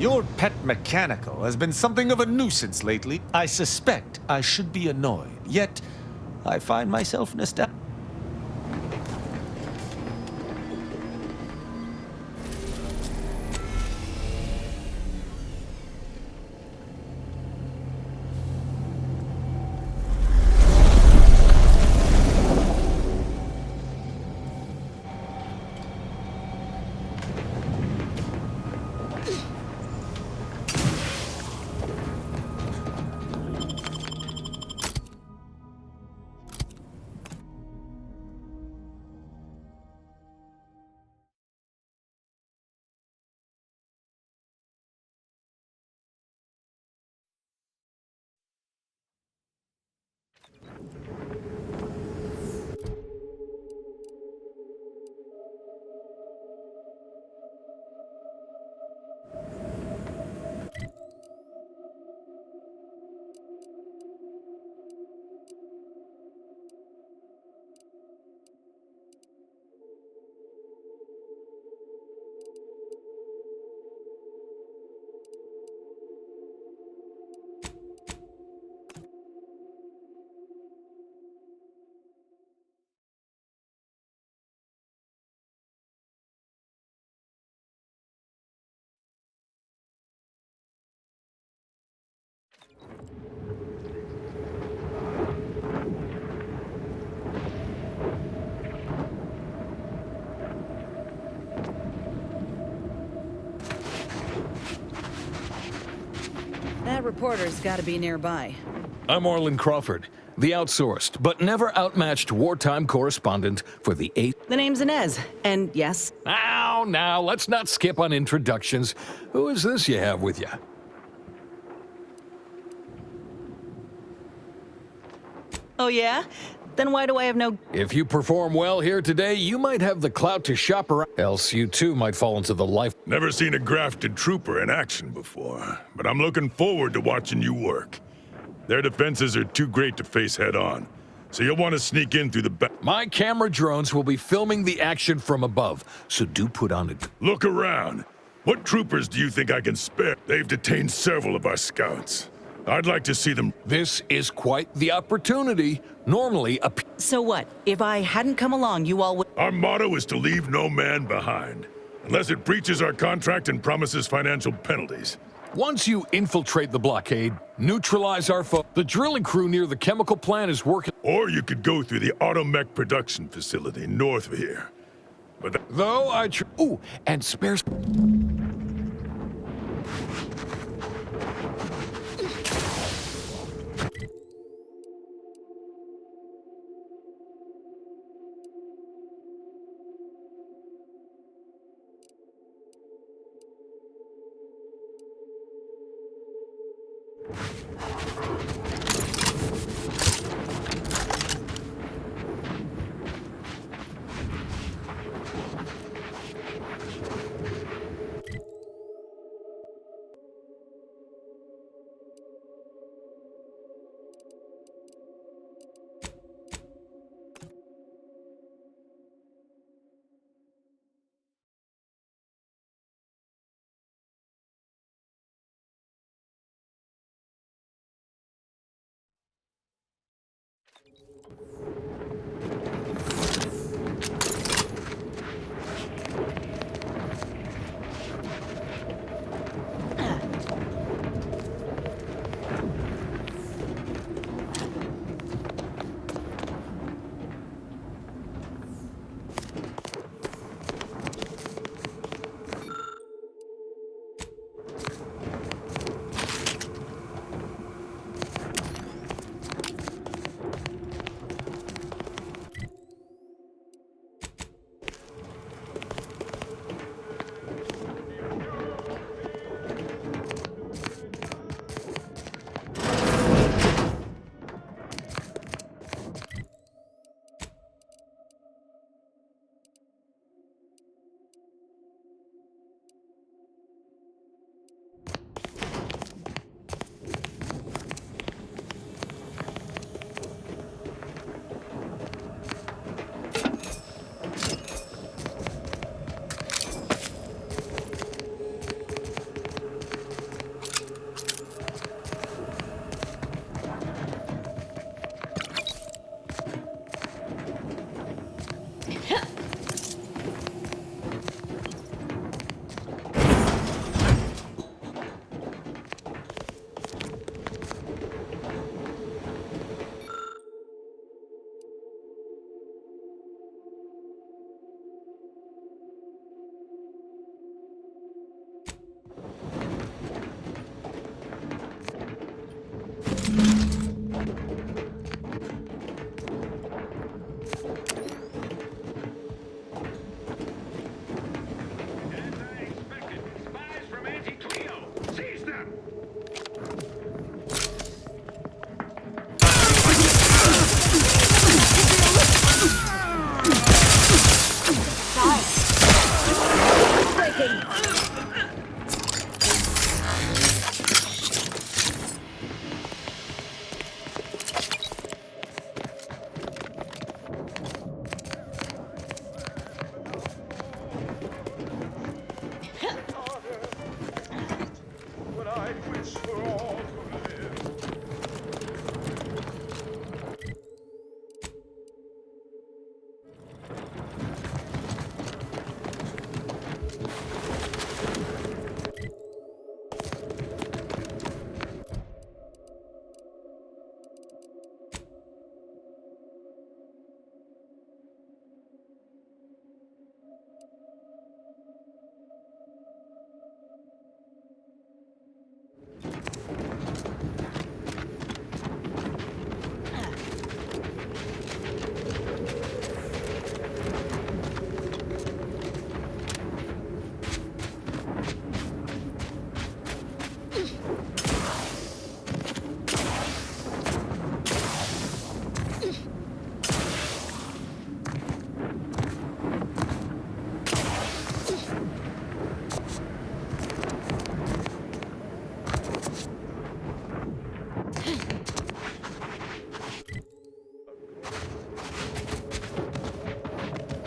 Your pet mechanical has been something of a nuisance lately. I suspect I should be annoyed, yet I find myself nostalgic. That reporter's gotta be nearby. I'm Orland Crawford, the outsourced but never outmatched wartime correspondent for the 8th. The name's Inez, and yes, Now, let's not skip on introductions. Who is this you have with you? oh yeah? Then why do I have no... If you perform well here today, you might have the clout to shop around. Else you too might fall into the life. Never seen a grafted trooper in action before, but I'm looking forward to watching you work. Their defenses are too great to face head-on, so you'll want to sneak in through the back. My camera drones will be filming the action from above, so do put on it. Look around. What troopers do you think I can spare? They've detained several of our scouts. I'd like to see them. This is quite the opportunity. Normally, a... So what? If I hadn't come along, you all would... Our motto is to leave no man behind, unless it breaches our contract and promises financial penalties. Once you infiltrate the blockade, neutralize our foe, the drilling crew near the chemical plant is working. Or you could go through the automech production facility north of here. But Though I ooh, and spares...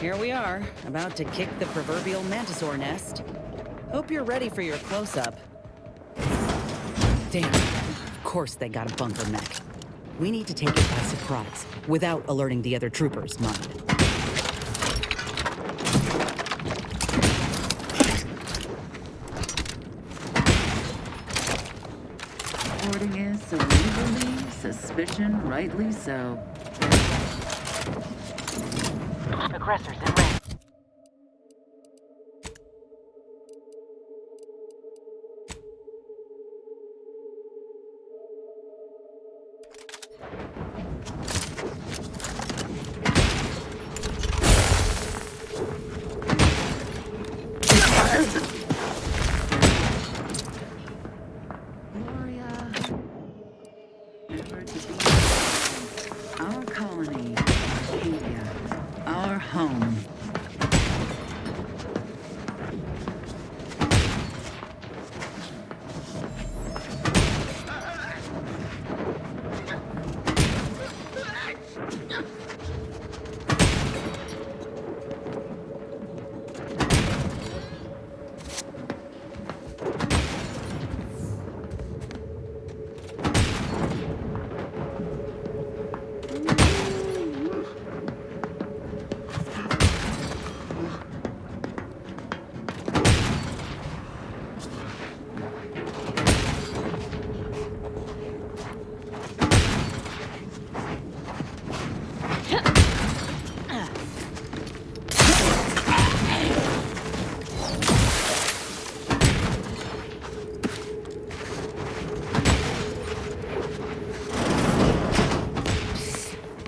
here we are, about to kick the proverbial mantisaur nest. Hope you're ready for your close-up. Damn, of course they got a bunker mech. We need to take it by surprise, without alerting the other troopers, mind. Reporting is so legally, suspicion rightly so. Aggressors in range. Gloria, never to be. Our colony, Arcadia, our home.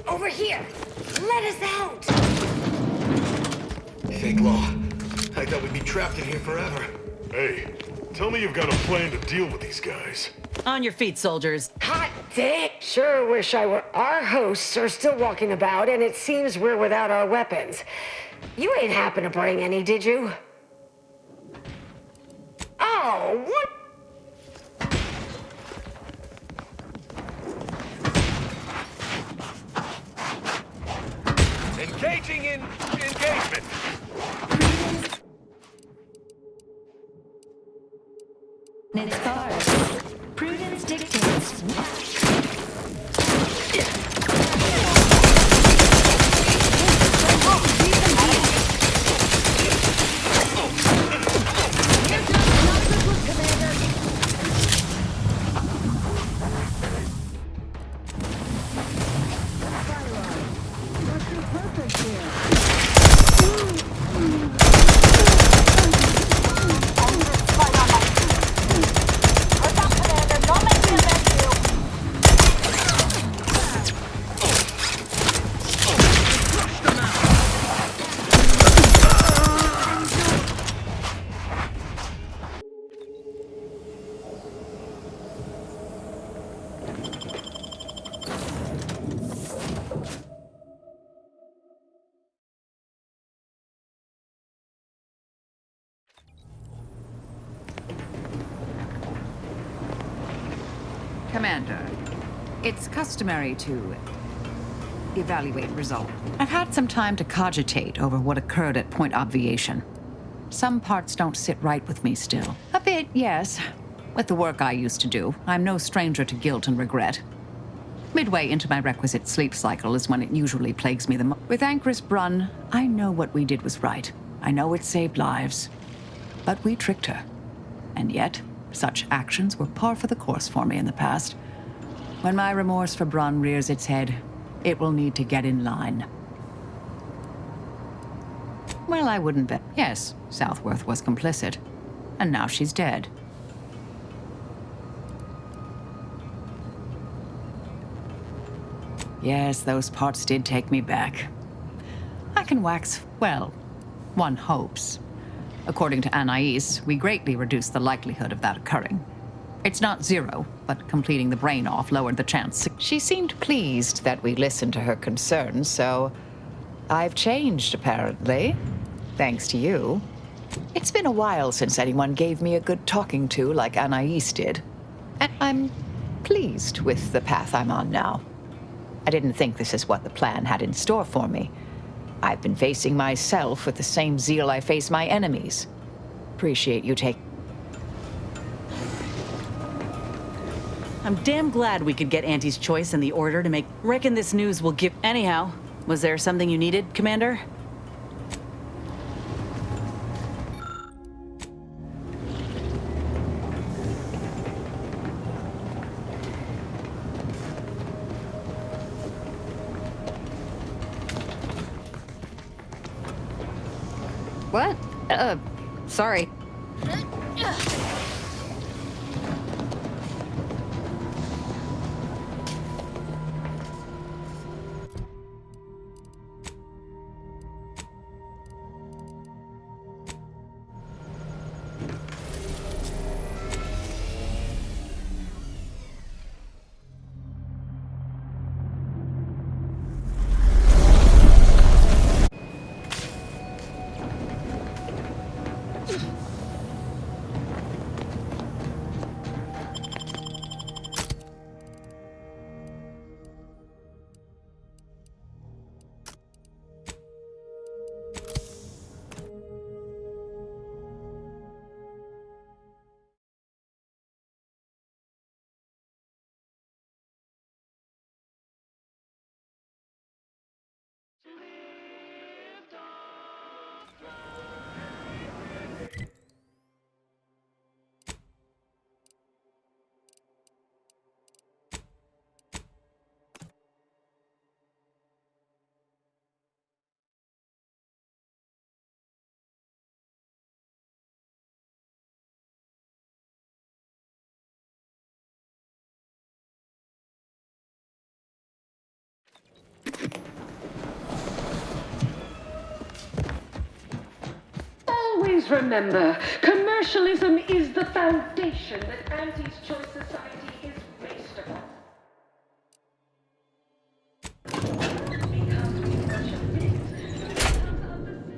Over here! Let us out! Fake law. I thought we'd be trapped in here forever. Hey, tell me you've got a plan to deal with these guys. On your feet, soldiers. Hot damn! Sure wish I were. Our hosts are still walking about, and it seems we're without our weapons. You ain't happen to bring any, did you? Oh, what? Engaging in engagement. It's cars. Prudence dictates. Commander, it's customary to evaluate results. I've had some time to cogitate over what occurred at Point Obviation. Some parts don't sit right with me still. A bit, yes. With the work I used to do, I'm no stranger to guilt and regret. Midway into my requisite sleep cycle is when it usually plagues me the most. With Anchoress Brunn, I know what we did was right. I know it saved lives. But we tricked her. And yet, such actions were par for the course for me in the past. When my remorse for Brunn rears its head, it will need to get in line. Well, I wouldn't bet. Yes, Southworth was complicit. And now she's dead. Yes, those parts did take me back. I can wax, well, one hopes. According to Anais, we greatly reduced the likelihood of that occurring. It's not zero, but completing the brain off lowered the chance. She seemed pleased that we listened to her concerns, so I've changed, apparently. Thanks to you. It's been a while since anyone gave me a good talking to like Anais did. And I'm pleased with the path I'm on now. I didn't think this is what the plan had in store for me. I've been facing myself with the same zeal I face my enemies. Appreciate you taking... I'm damn glad we could get Auntie's choice in the order to make... Reckon this news will give... Anyhow, was there something you needed, Commander? What? Sorry. Always remember, commercialism is the foundation that Auntie's Choice Society is based upon. Because commercial things becomes of the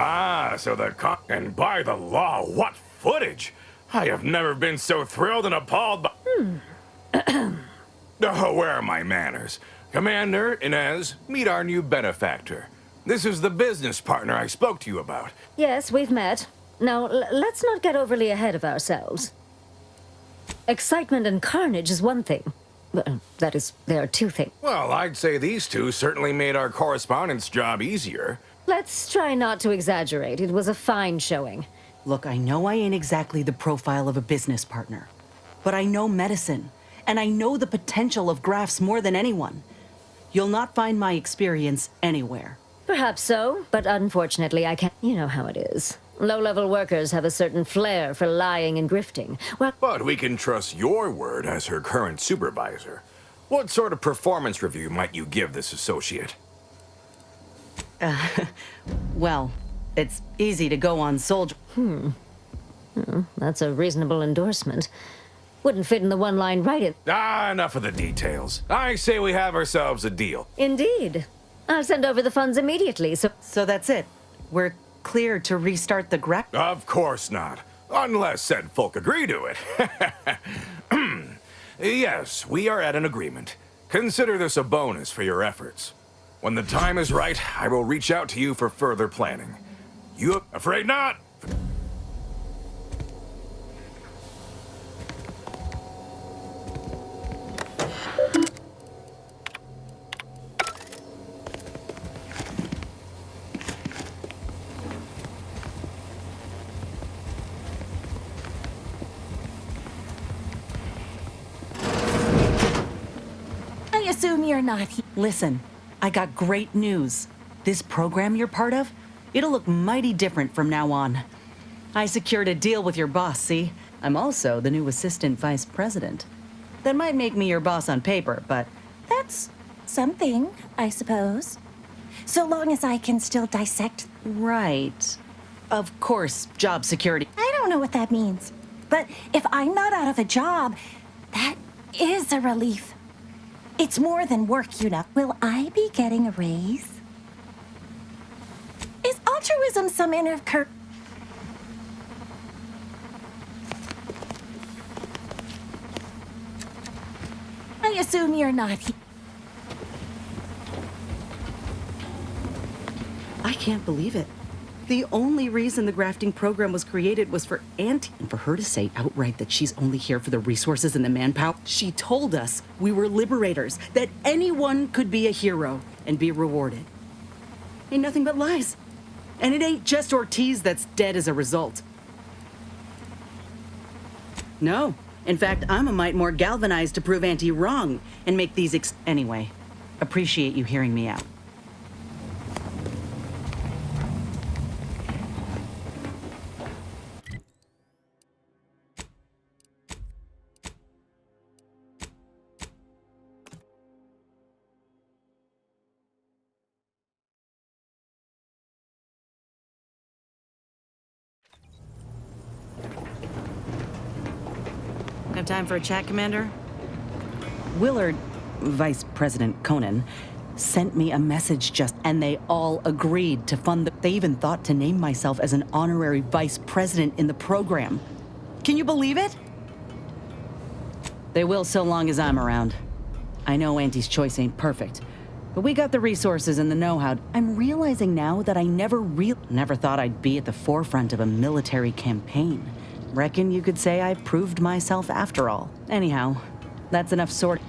Ah, so and by the law, what footage! I have never been so thrilled and appalled by... Oh, where are my manners? Commander, Inez, meet our new benefactor. This is the business partner I spoke to you about. Yes, we've met. Now, let's not get overly ahead of ourselves. Excitement and carnage is one thing. That is, there are two things. Well, I'd say these two certainly made our correspondence job easier. Let's try not to exaggerate. It was a fine showing. Look, I know I ain't exactly the profile of a business partner, but I know medicine, and I know the potential of grafts more than anyone. You'll not find my experience anywhere. Perhaps so, but unfortunately I can't... You know how it is. Low-level workers have a certain flair for lying and grifting. Well... But we can trust your word as her current supervisor. What sort of performance review might you give this associate? Well, it's easy to go on soldier... That's a reasonable endorsement. Wouldn't fit in the one line right-in... Ah, enough of the details. I say we have ourselves a deal. Indeed. I'll send over the funds immediately, so... So that's it. We're clear to restart the grap... Of course not. Unless said folk agree to it. Yes, we are at an agreement. Consider this a bonus for your efforts. When the time is right, I will reach out to you for further planning. You afraid not? I assume you're not here. Listen, I got great news. This program you're part of, it'll look mighty different from now on. I secured a deal with your boss, see? I'm also the new assistant vice president. That might make me your boss on paper, but... That's something, I suppose. So long as I can still dissect. Right. Of course, job security. I don't know what that means. But if I'm not out of a job, that is a relief. It's more than work, you know. Will I be getting a raise? Is altruism some inner I assume you're not here. I can't believe it. The only reason the grafting program was created was for Auntie. And for her to say outright that she's only here for the resources and the manpower. She told us we were liberators, that anyone could be a hero and be rewarded. Ain't nothing but lies. And it ain't just Ortiz that's dead as a result. No. In fact, I'm a mite more galvanized to prove Auntie wrong and make these Anyway, appreciate you hearing me out. Have time for a chat, Commander? Willard, Vice President Conan, sent me a message and they all agreed to fund they even thought to name myself as an honorary vice president in the program. Can you believe it? They will so long as I'm around. I know Auntie's choice ain't perfect, but we got the resources and the know-how. I'm realizing now that I never thought I'd be at the forefront of a military campaign. Reckon you could say I proved myself after all. Anyhow, that's enough sort.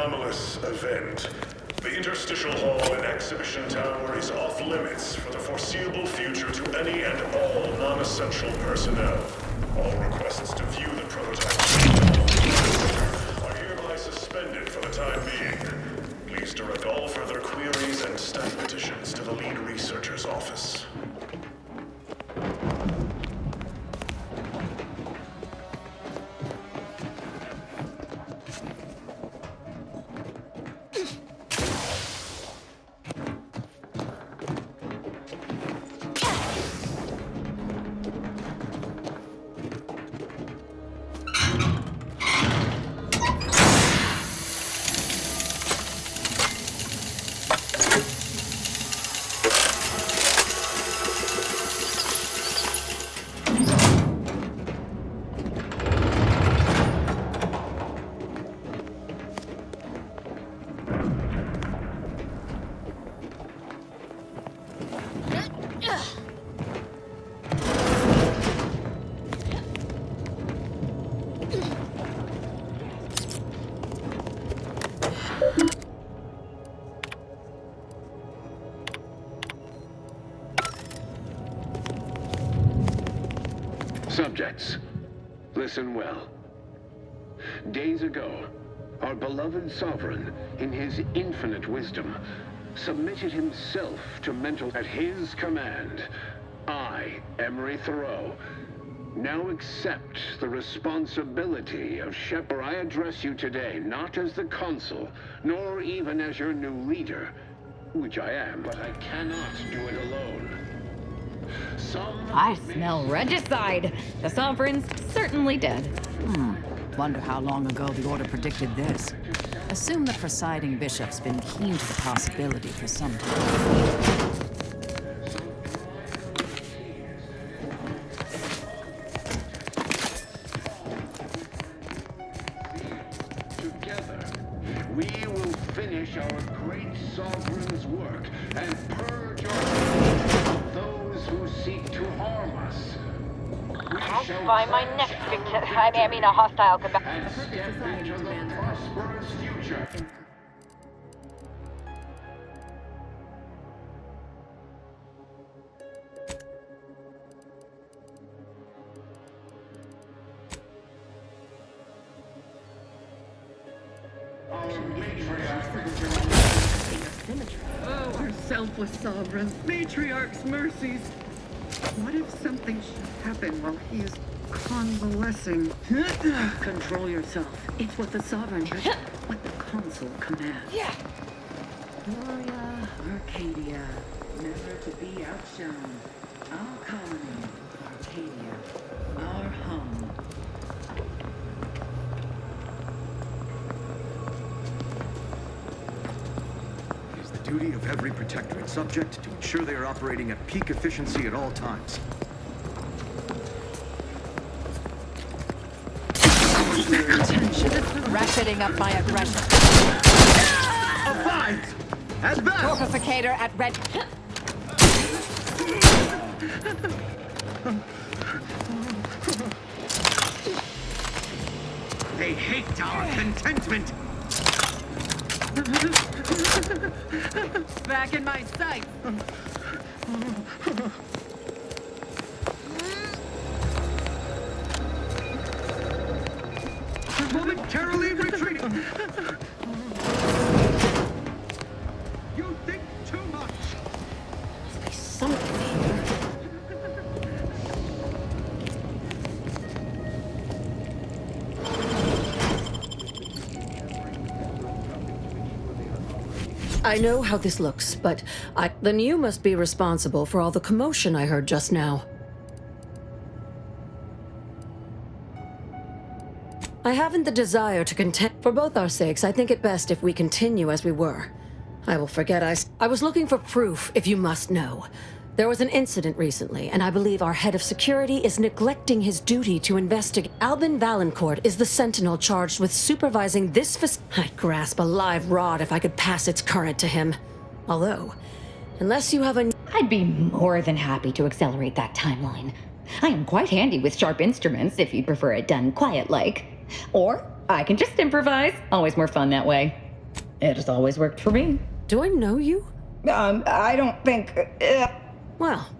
anomalous event. The interstitial hall and exhibition tower is off limits for the foreseeable future to any and all non-essential personnel. All requests to view the prototype are hereby suspended for the time being. Please direct all further queries and staff petitions to the lead researcher's office. Subjects, listen well. Days ago, our beloved sovereign, in his infinite wisdom, submitted himself to mental... At his command, I, Emery Thoreau, now accept the responsibility of shepherd. I address you today not as the consul, nor even as your new leader, which I am, but I cannot do it alone. I smell regicide. The sovereign's certainly dead. Wonder how long ago the Order predicted this. Assume the presiding bishop's been keen to the possibility for some time. Together, we will finish our great sovereign's work and purge of those who seek to harm us. I'll find my next victim. I mean, a hostile combat. And step into the prosperous future. Oh, our selfless sovereign, matriarch's mercies. What if something should happen while he is convalescing? Control yourself. It's what the sovereign, what the consul commands. Yeah. Gloria, Arcadia, never to be outshone. Our colony, Arcadia, our home. It is the duty of every protectorate subject to ensure they are operating at peak efficiency at all times. Ratcheting up my aggression. Abide! Advance! Corpificator at red. They hate our contentment! Back in my sight. Momentarily retreating! You think too much! There's something here. I know how this looks, but then you must be responsible for all the commotion I heard just now. I haven't the desire to contend. For both our sakes, I think it best if we continue as we were. I will forget I was looking for proof, if you must know. There was an incident recently, and I believe our head of security is neglecting his duty to investigate. Albin Valancourt is the sentinel charged with supervising this I'd grasp a live rod if I could pass its current to him. Although, unless you have a... I'd be more than happy to accelerate that timeline. I am quite handy with sharp instruments, if you'd prefer it done quiet-like. Or I can just improvise. Always more fun that way. It has always worked for me. Do I know you? I don't think... Well,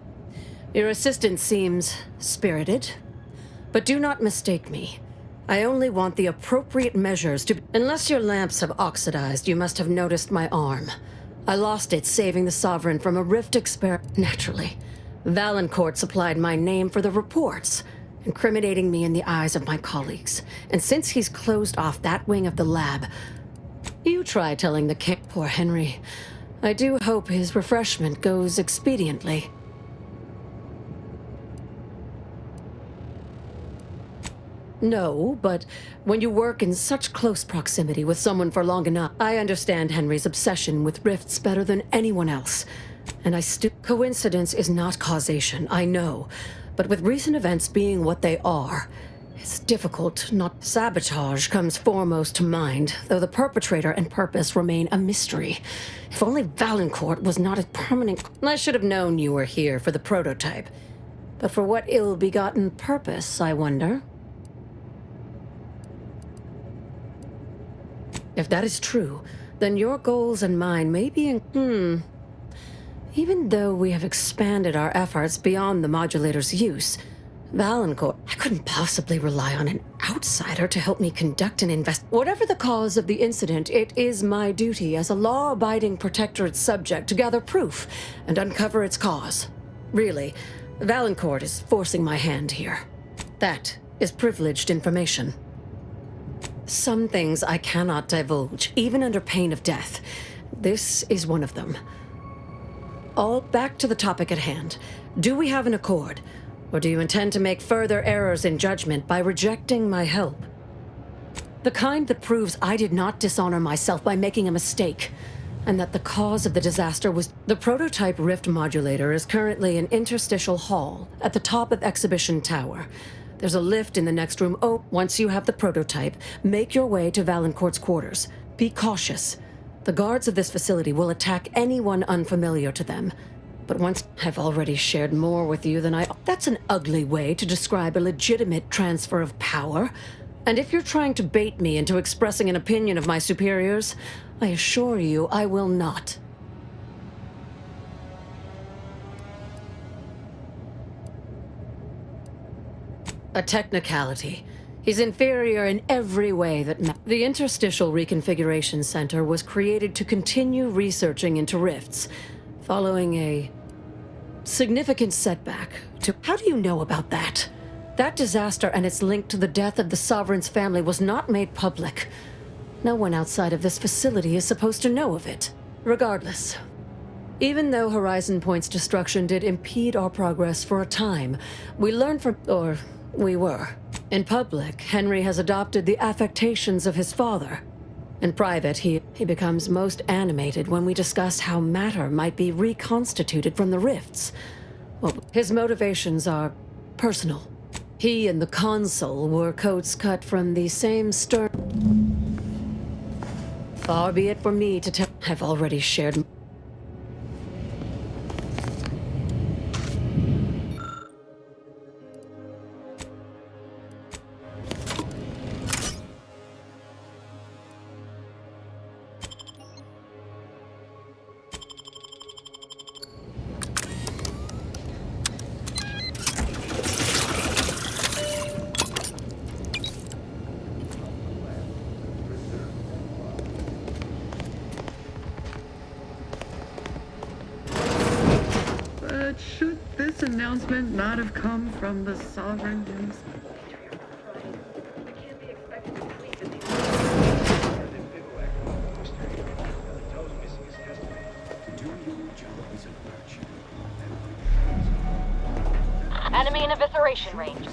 your assistant seems spirited. But do not mistake me. I only want the appropriate measures to... Unless your lamps have oxidized, you must have noticed my arm. I lost it saving the Sovereign from a rift Naturally. Valancourt supplied my name for the reports, incriminating me in the eyes of my colleagues. And since he's closed off that wing of the lab, you try telling the king. Poor Henry. I do hope his refreshment goes expediently. No, but when you work in such close proximity with someone for long enough, I understand Henry's obsession with rifts better than anyone else. And coincidence is not causation, I know. But with recent events being what they are, it's difficult not... Sabotage comes foremost to mind, though the perpetrator and purpose remain a mystery. If only Valancourt was not a permanent... I should have known you were here for the prototype. But for what ill-begotten purpose, I wonder? If that is true, then your goals and mine may be in... Even though we have expanded our efforts beyond the modulator's use, Valancourt, I couldn't possibly rely on an outsider to help me conduct an Whatever the cause of the incident, it is my duty as a law-abiding protectorate subject to gather proof and uncover its cause. Really, Valancourt is forcing my hand here. That is privileged information. Some things I cannot divulge, even under pain of death. This is one of them. All back to the topic at hand. Do we have an accord? Or do you intend to make further errors in judgment by rejecting my help? The kind that proves I did not dishonor myself by making a mistake, and that the cause of the disaster was... The prototype rift modulator is currently in interstitial hall at the top of Exhibition Tower. There's a lift in the next room. Oh, once you have the prototype, make your way to Valancourt's quarters. Be cautious. The guards of this facility will attack anyone unfamiliar to them. But once I've already shared more with you than I... That's an ugly way to describe a legitimate transfer of power. And if you're trying to bait me into expressing an opinion of my superiors, I assure you I will not. A technicality. He's inferior in every way that... The Interstitial Reconfiguration Center was created to continue researching into rifts, following a significant setback to... How do you know about that? That disaster and its link to the death of the Sovereign's family was not made public. No one outside of this facility is supposed to know of it. Regardless, even though Horizon Point's destruction did impede our progress for a time, we learned from... or we were. In public, Henry has adopted the affectations of his father. In private, he becomes most animated when we discuss how matter might be reconstituted from the rifts. Well, his motivations are personal. He and the Consul were coats cut from the same stern... Far be it for me to tell... I've already shared... But should this announcement not have come from the Sovereign himself? Enemy in evisceration range.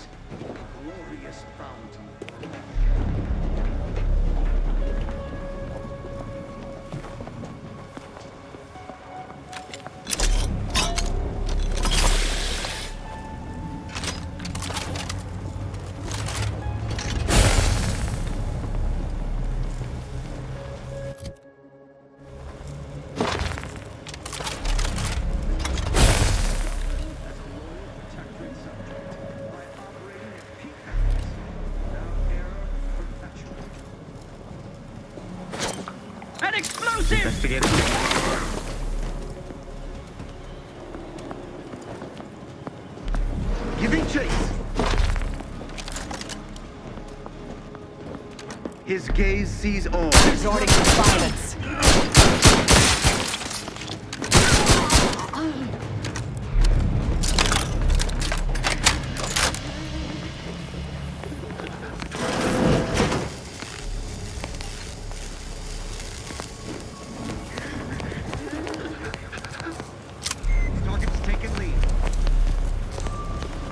Explosive! Investigate. Giving chase. His gaze sees all. Resorting to violence. Target's taken lead.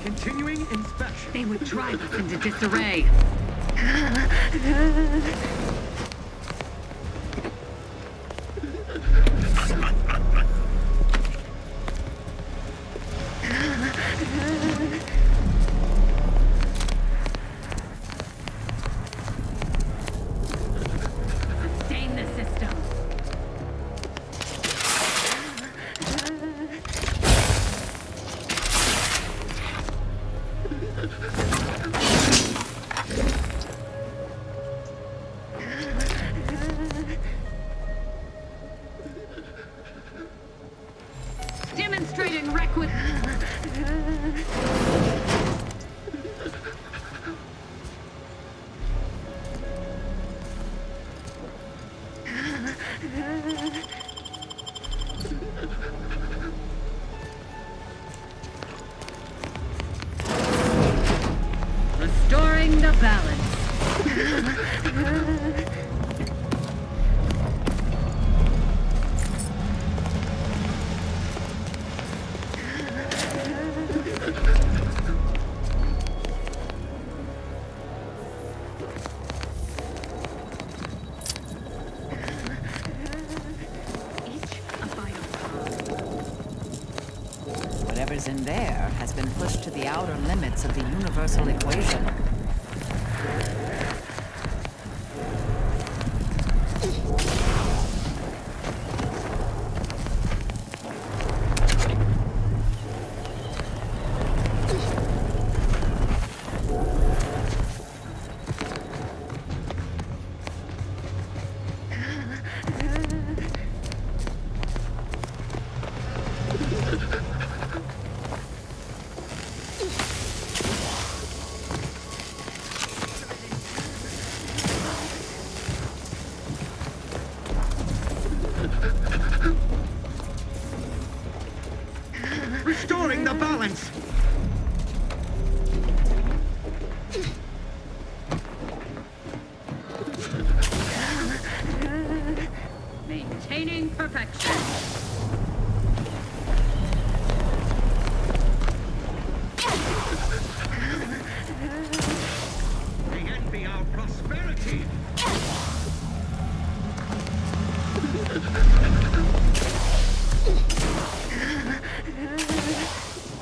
Continuing inspection. They would drive us into disarray. Sustain the system. Demonstrating requisite. Restoring the balance. Whatever's in there has been pushed to the outer limits of the universal equation. Restoring the balance. Maintaining perfection. They envy our prosperity.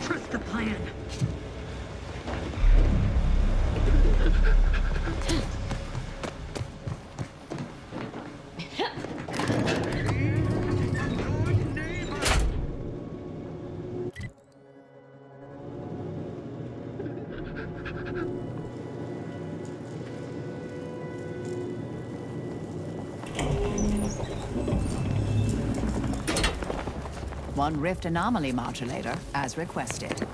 Trust the plan. One rift anomaly modulator, as requested.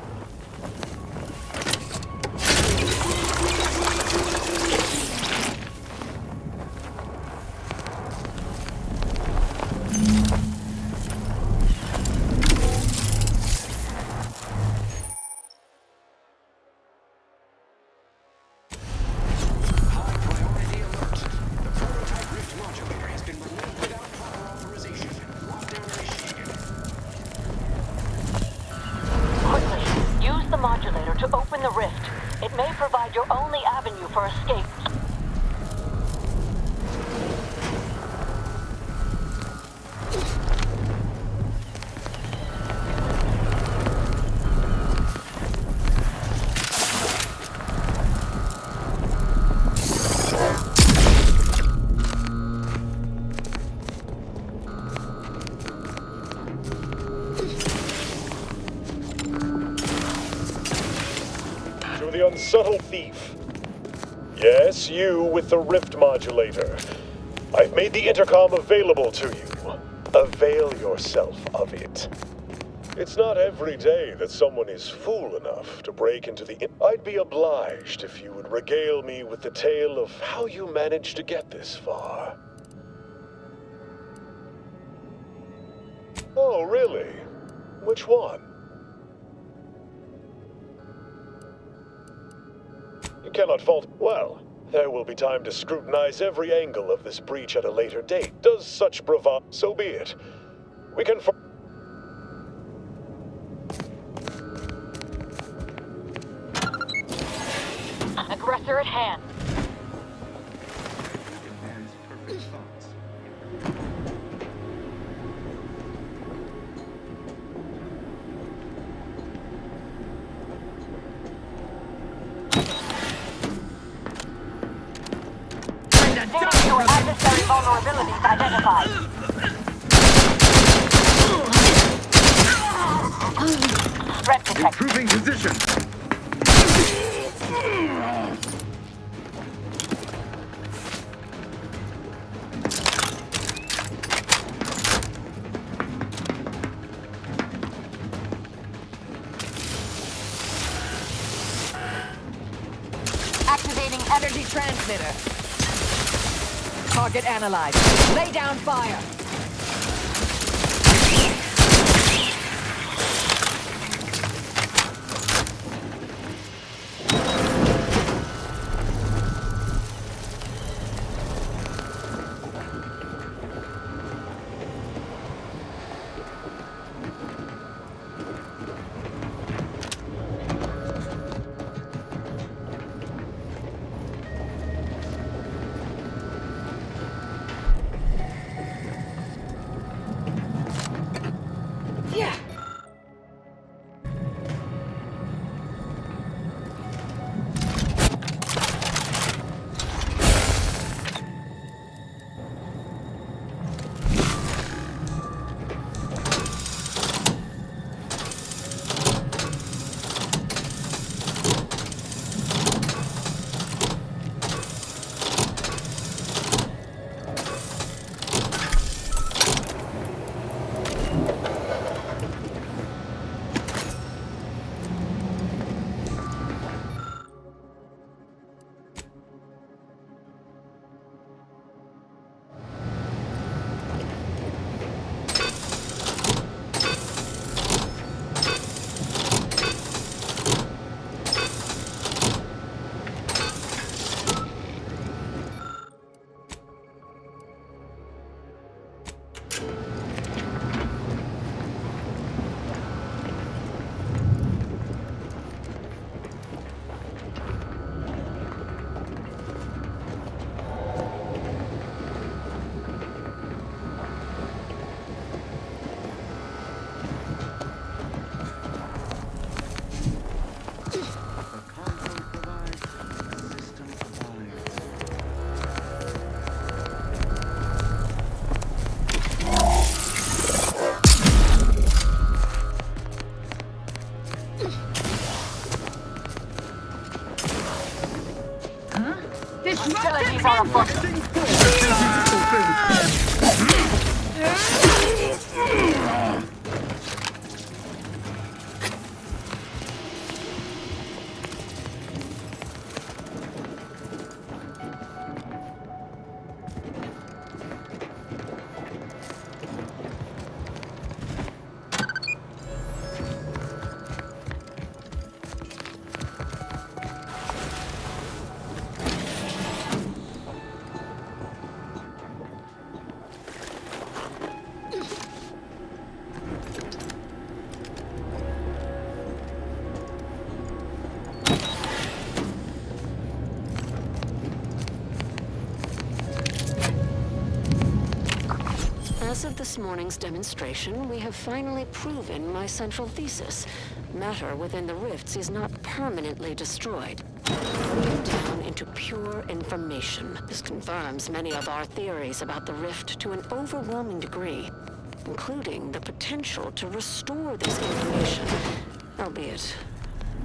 Modulator to open the rift. It may provide your only avenue for escape. The unsubtle thief. Yes, you with the rift modulator. I've made the intercom available to you. Avail yourself of it. It's not every day that someone is fool enough to break into the... I'd be obliged if you would regale me with the tale of how you managed to get this far. Oh, really? Which one? You cannot fault... Well, there will be time to scrutinize every angle of this breach at a later date. Does such bravado... So be it. We can... Aggressor at hand. Adversary vulnerabilities identified. Threat detected. Improving position. Activating energy transmitter. Target analyzed. Lay down fire. Hostilities are afoot. As of this morning's demonstration, we have finally proven my central thesis. Matter within the rifts is not permanently destroyed. Broken down into pure information. This confirms many of our theories about the rift to an overwhelming degree, including the potential to restore this information, albeit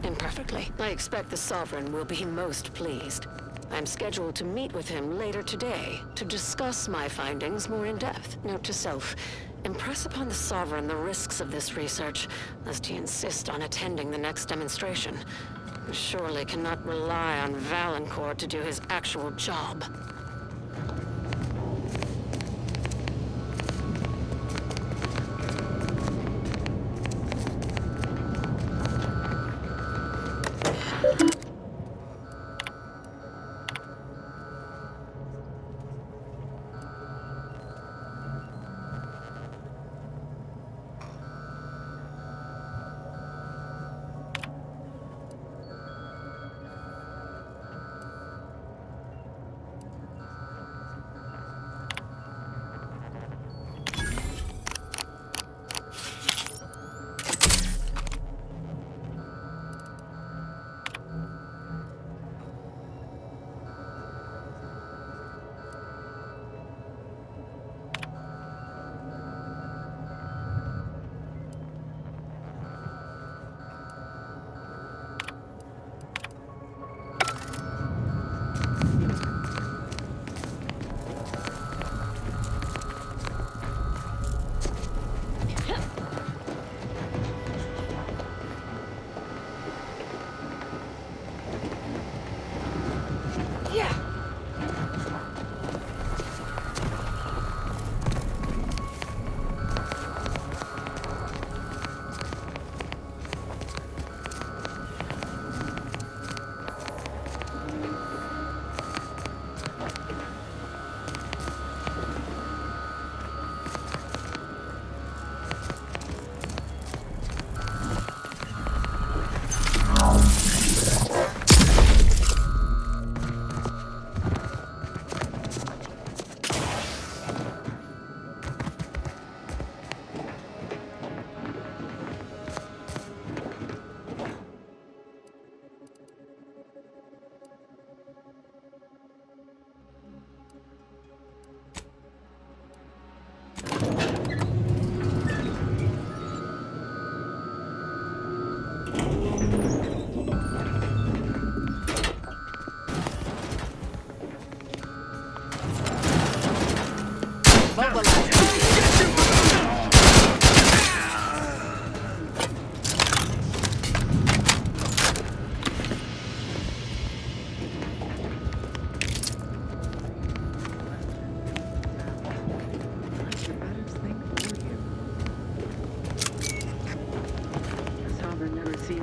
imperfectly. I expect the Sovereign will be most pleased. I'm scheduled to meet with him later today to discuss my findings more in depth. Note to self, impress upon the Sovereign the risks of this research, lest he insist on attending the next demonstration. We surely cannot rely on Valancourt to do his actual job.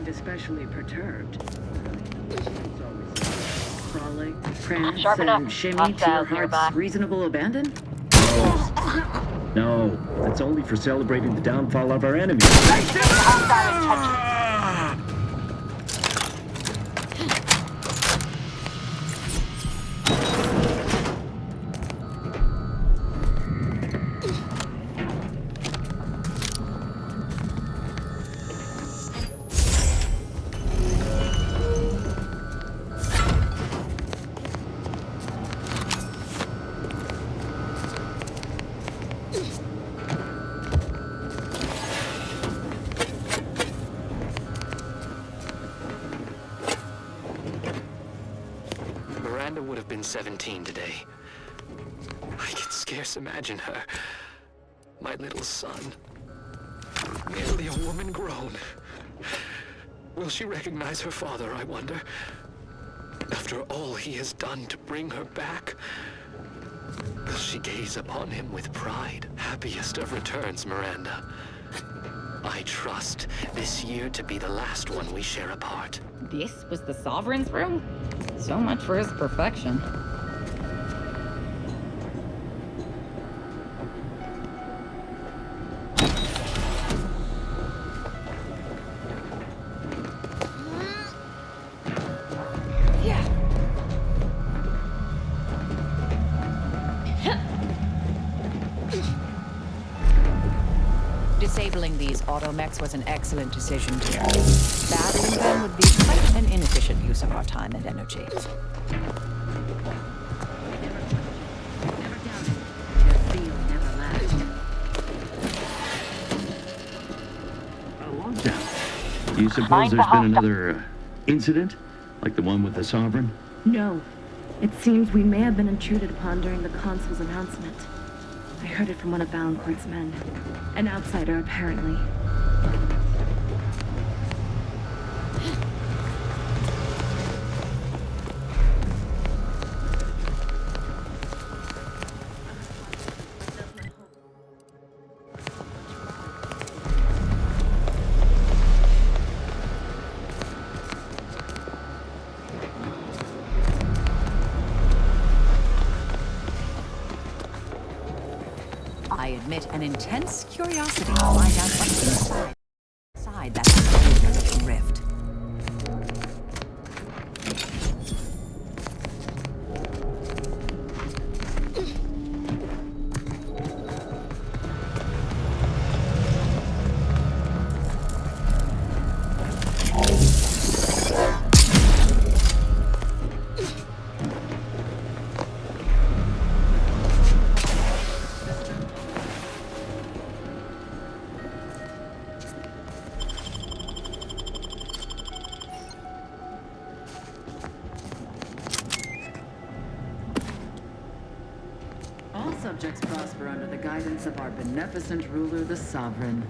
Especially perturbed. Crawling, prance, Sharpen and up. shimmy to your Hostiles heart's nearby. reasonable abandon? No, that's only for celebrating the downfall of our enemies. Hostile intentions. Miranda would have been 17 today. I can scarce imagine her. My little son. Nearly a woman grown. Will she recognize her father, I wonder? After all he has done to bring her back? Will she gaze upon him with pride? Happiest of returns, Miranda. I trust this year to be the last one we share apart. This was the Sovereign's room? So much for his perfection. Disabling these automechs was an excellent decision, dear. Battling them would be quite an inefficient use of our time and energy. Do you suppose there's been another incident? Like the one with the Sovereign? No. It seems we may have been intruded upon during the Consul's announcement. I heard it from one of Valancourt's men. An outsider, apparently. I admit an intense curiosity to find out what's inside that rift. All subjects prosper under the guidance of our beneficent ruler, the Sovereign.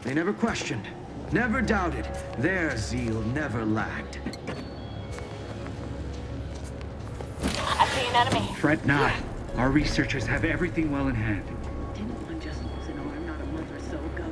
They never questioned, never doubted. Their zeal never lacked. I see an enemy. Fret not. Our researchers have everything well in hand. Didn't one just lose an arm not a month or so ago?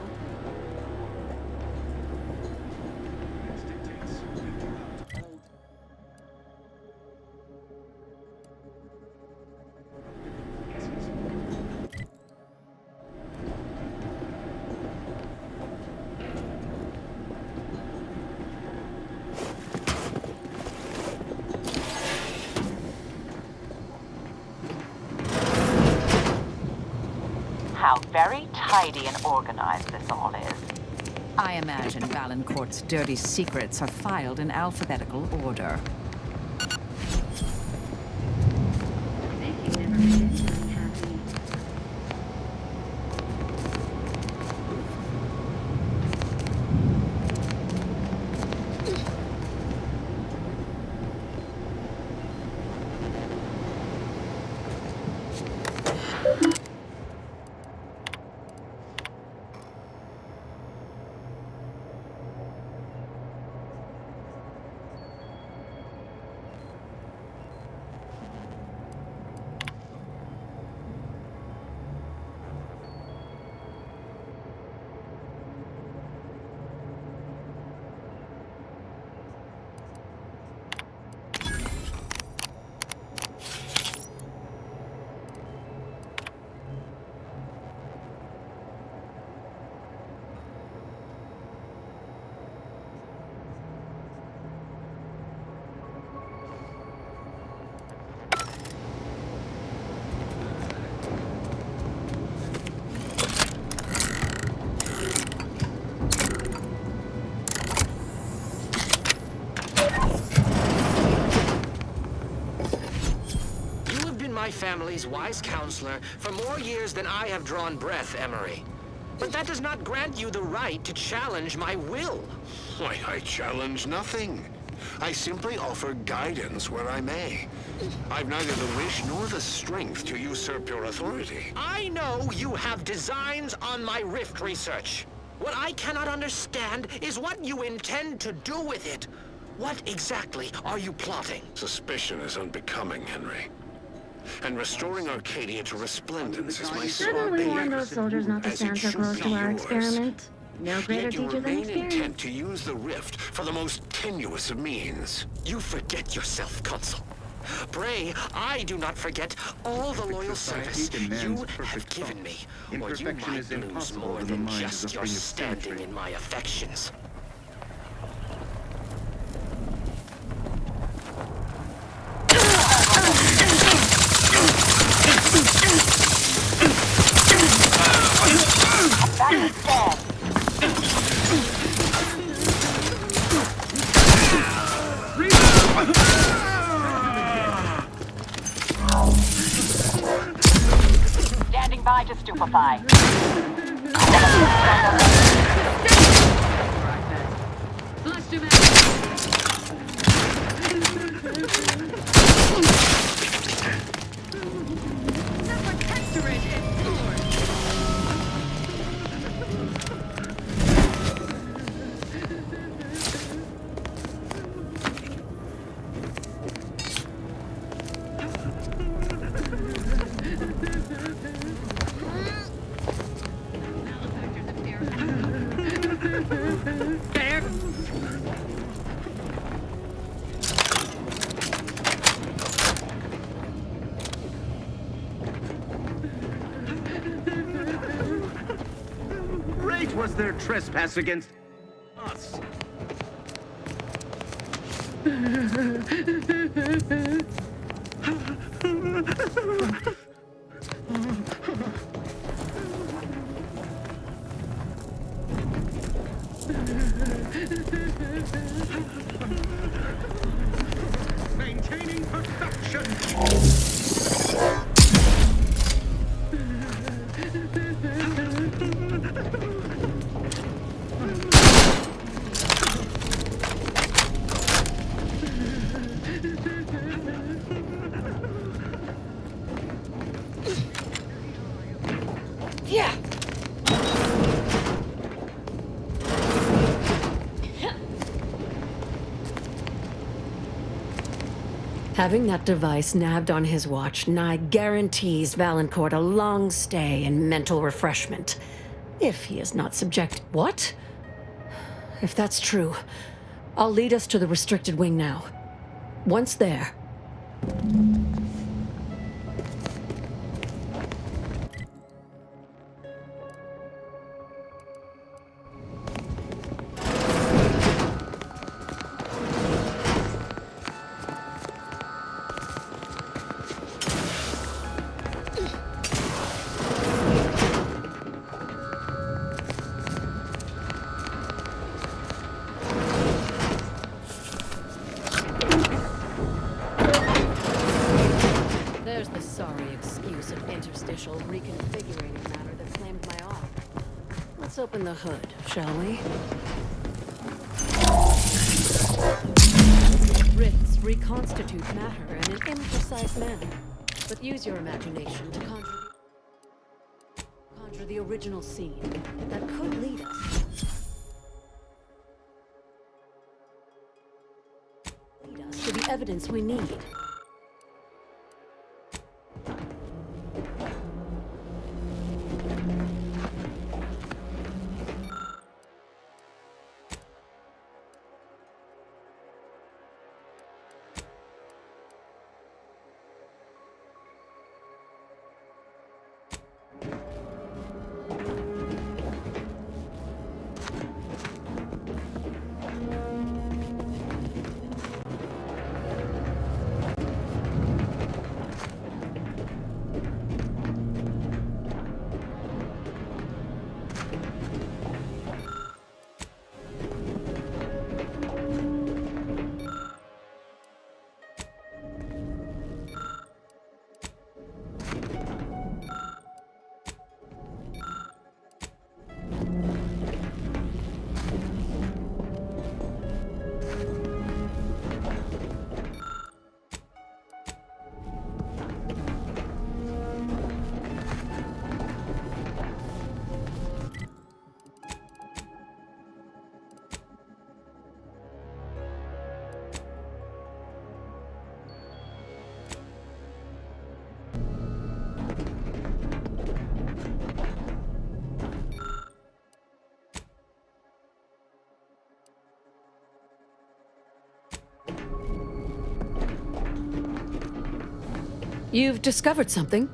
How very tidy and organized this all is. I imagine Valancourt's dirty secrets are filed in alphabetical order. My family's wise counselor for more years than I have drawn breath, Emery. But that does not grant you the right to challenge my will. Why, I challenge nothing. I simply offer guidance where I may. I've neither the wish nor the strength to usurp your authority. I know you have designs on my rift research. What I cannot understand is what you intend to do with it. What exactly are you plotting? Suspicion is unbecoming, Henry. And restoring Arcadia to resplendence is my Shouldn't sole we aim, warn those soldiers not to as stand it so should close be to our yours. experiment? No greater Yet you teacher than remain experience. intent to use the rift for the most tenuous of means. You forget yourself, Consul. Pray, I do not forget all the loyal service you have given me, or you might lose more than just your standing in my affections. Standing standing by to stupefy. Flush him out! The protectorate is yours! There! Great was their trespass against us. Maintaining perfection. Yeah. Having that device nabbed on his watch nigh guarantees Valancourt a long stay and mental refreshment. If he is not subject... What? If that's true, I'll lead us to the restricted wing now. Once there... There's the sorry excuse of interstitial reconfigurating matter that claimed my arm. Let's open the hood, shall we? Rifts reconstitute matter in an imprecise manner, but use your imagination to conjure the original scene that could lead us to the evidence we need. You've discovered something?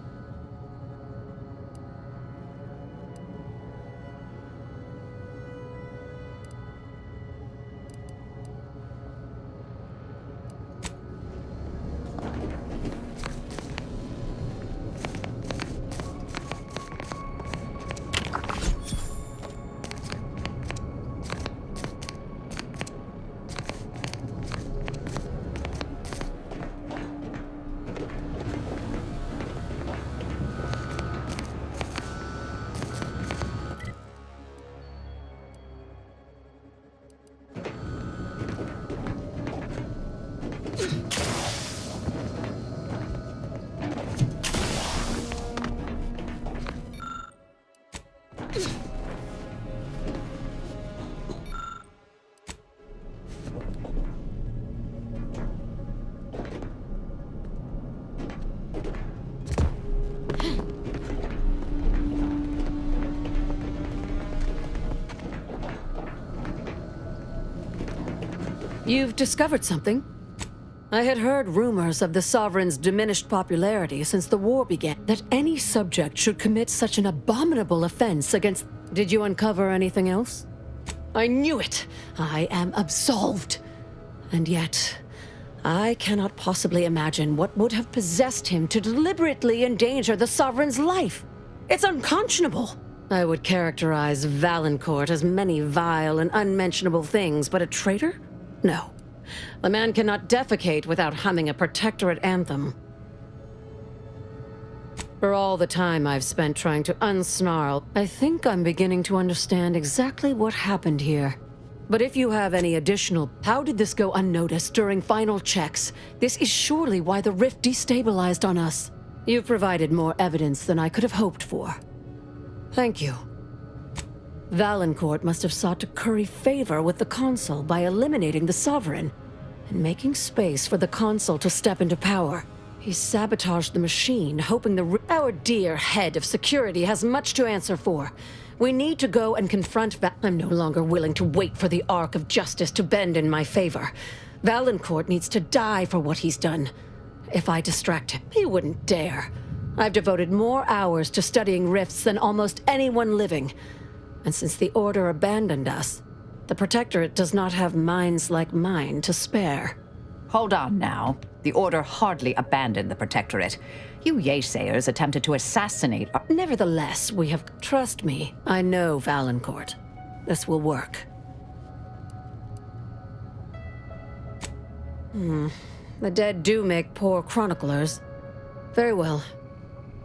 You've discovered something? I had heard rumors of the Sovereign's diminished popularity since the war began, that any subject should commit such an abominable offense against... Did you uncover anything else? I knew it! I am absolved. And yet, I cannot possibly imagine what would have possessed him to deliberately endanger the Sovereign's life. It's unconscionable. I would characterize Valancourt as many vile and unmentionable things, but a traitor? No. The man cannot defecate without humming a protectorate anthem. For all the time I've spent trying to unsnarl, I think I'm beginning to understand exactly what happened here. But if you have any additional... How did this go unnoticed during final checks? This is surely why the rift destabilized on us. You've provided more evidence than I could have hoped for. Thank you. Valancourt must have sought to curry favor with the Consul by eliminating the Sovereign and making space for the Consul to step into power. He sabotaged the machine, hoping our dear head of security has much to answer for. We need to go and confront I'm no longer willing to wait for the arc of justice to bend in my favor. Valancourt needs to die for what he's done. If I distract him, he wouldn't dare. I've devoted more hours to studying rifts than almost anyone living. And since the Order abandoned us, the Protectorate does not have minds like mine to spare. Hold on now. The Order hardly abandoned the Protectorate. You Yaysayers attempted to assassinate our... Nevertheless, we have... Trust me, I know Valancourt. This will work. The dead do make poor chroniclers. Very well.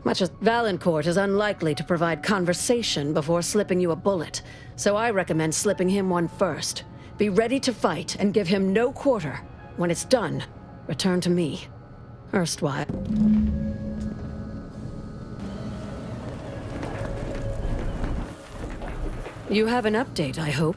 Much as Valancourt is unlikely to provide conversation before slipping you a bullet, so I recommend slipping him one first. Be ready to fight and give him no quarter. When it's done, return to me. Erstwhile. You have an update, I hope.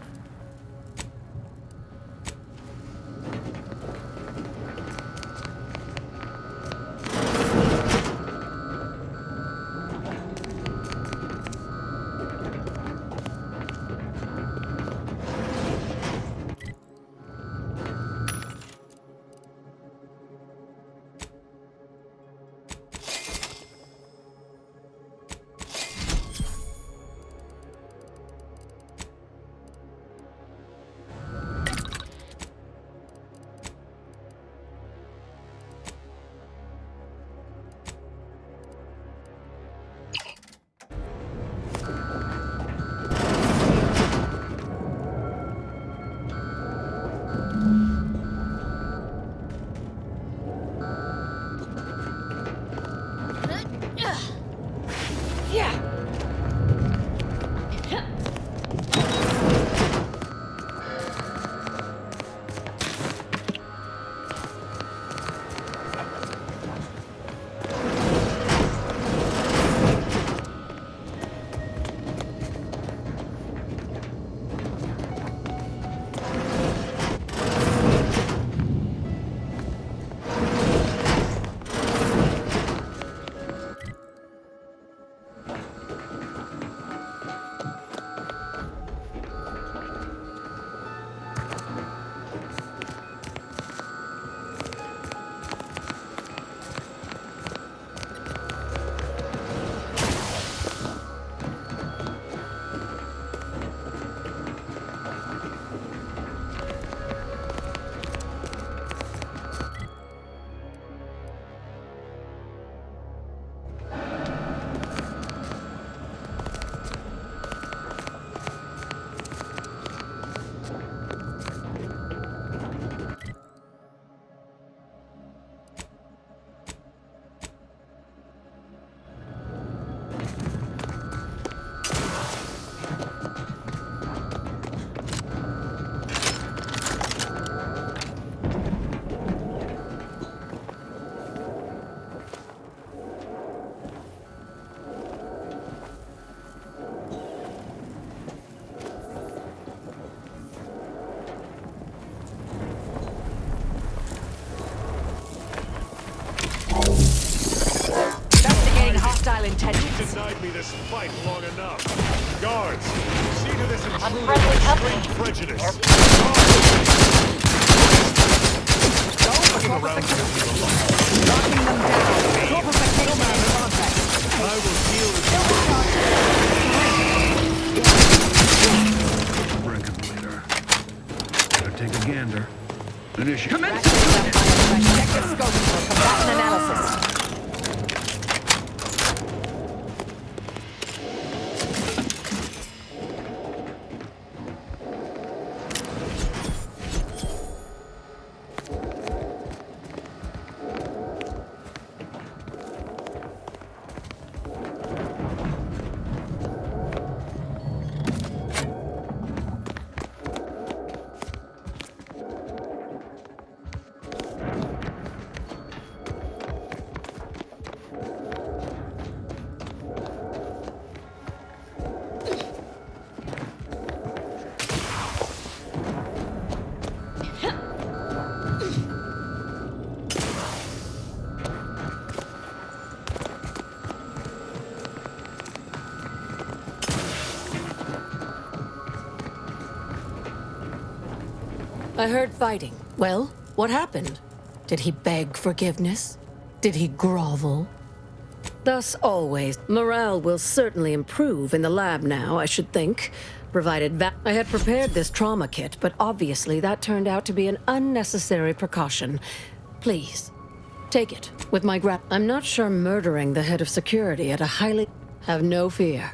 You've denied me this fight long enough. Guards, see to this intruder Unfriendly with company. strange prejudice. Initiate. Commence! Objective scope for combatant analysis. I heard fighting. Well, what happened? Did he beg forgiveness? Did he grovel? Thus always, morale will certainly improve in the lab now, I should think, provided I had prepared this trauma kit, but obviously that turned out to be an unnecessary precaution. Please, take it with my I'm not sure murdering the head of security at a highly... Have no fear.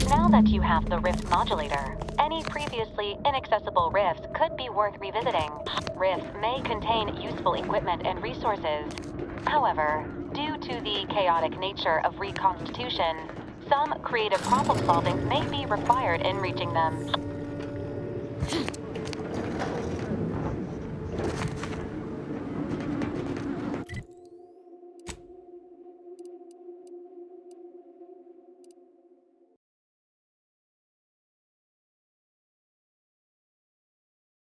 Now that you have the rift modulator, any previously inaccessible rifts could be worth revisiting. Rifts may contain useful equipment and resources. However, due to the chaotic nature of reconstitution, some creative problem solving may be required in reaching them.